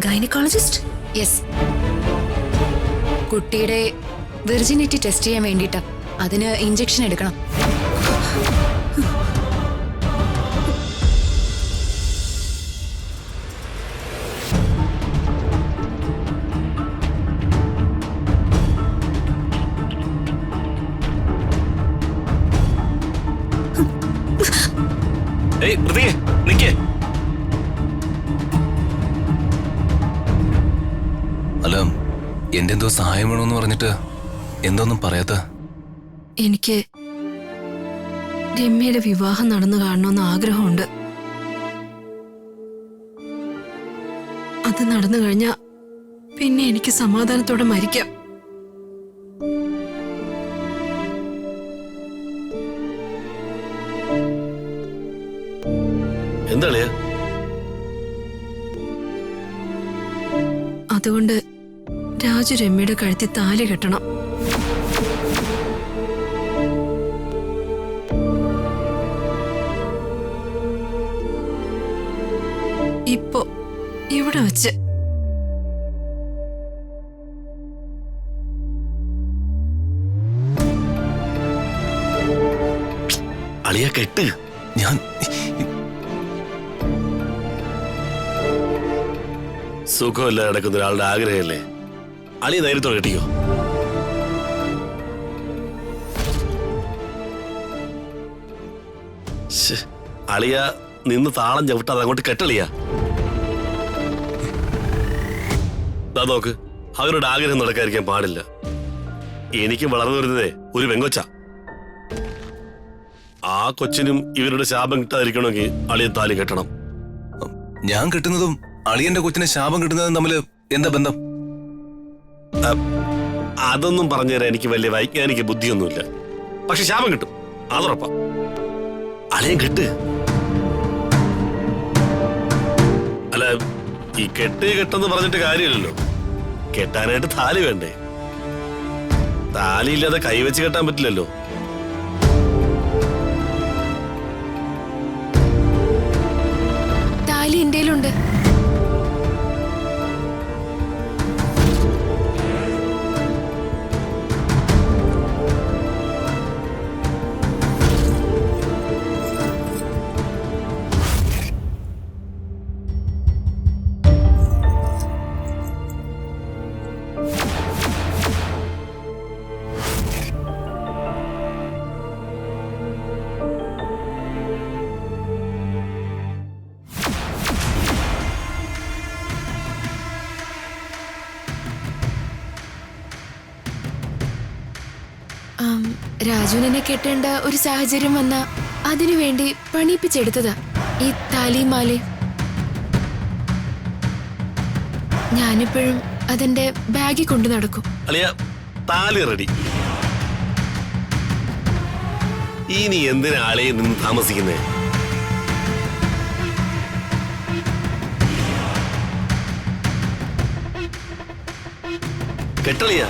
Gynaecologist? Yes. കുട്ടിയുടെ virginity test ചെയ്യാൻ വേണ്ടിട്ടാ. അതിന് ഇഞ്ചക്ഷൻ എടുക്കണം. അല്ല, എന്റെ എന്തോ സഹായം വേണമെന്ന് പറഞ്ഞിട്ട് എന്തോന്നും പറയാത്ത? എനിക്ക് രമ്യയുടെ വിവാഹം നടന്നു കാണണമെന്ന് ആഗ്രഹമുണ്ട്. അത് നടന്നു കഴിഞ്ഞാ പിന്നെ എനിക്ക് സമാധാനത്തോടെ മരിക്കാം. എന്താളിയാ? അതുകൊണ്ട് രാജു രമ്യയുടെ കഴുത്തിൽ താലി കെട്ടണം. ഇപ്പോ ഇവിടെ വച്ച്. അളിയ കെട്ട്. ഞാൻ സുഖമില്ല നടക്കുന്ന ഒരാളുടെ ആഗ്രഹമല്ലേ? അളിയ ധൈര്യത്തോടെ കെട്ടിക്കോ. അളിയ നിന്ന് താളം ചവിട്ടാതെ അങ്ങോട്ട് കെട്ടളിയ. നോക്ക്, അവരുടെ ആഗ്രഹം നടക്കാതിരിക്കാൻ പാടില്ല. എനിക്ക് വളർന്നു വരുന്നതേ ഒരു പെങ്കൊച്ച. ആ കൊച്ചിനും ഇവരുടെ ശാപം കിട്ടാതിരിക്കണമെങ്കിൽ അളിയൻ താലി കെട്ടണം. ഞാൻ കെട്ടുന്നതും അളിയന്റെ കൊച്ചിനെ ശാപം കിട്ടുന്നതും തമ്മിൽ എന്താ ബന്ധം? അതൊന്നും പറഞ്ഞുതരാൻ എനിക്ക് വലിയ വൈജ്ഞാനിക ബുദ്ധിയൊന്നുമില്ല. പക്ഷെ ശാപം കിട്ടും, അതുറപ്പാ. അളിയൻ കെട്ട്. അല്ല, ഈ കെട്ടെന്ന് പറഞ്ഞിട്ട് കാര്യമില്ലല്ലോ. കെട്ടാനായിട്ട് താലി വേണ്ടേ? താലിയില്ലാതെ കൈവച്ച് കെട്ടാൻ പറ്റില്ലല്ലോ. താലി എന്റേലുണ്ട്. രാജുവിനെ കെട്ടേണ്ട ഒരു സാഹചര്യം വന്ന അതിനുവേണ്ടി പണിയിപ്പിച്ചെടുത്തതാ ഈ താലിയും മാലയും. ഞാനിപ്പോഴും അതെന്റെ ബാഗിൽ കൊണ്ടു നടക്കും. അളിയ, താലി റെഡി. ഇനി എന്തിനാ ആളെയും നിന്ന് താമസിക്കുന്നേ? കെട്ടളിയ.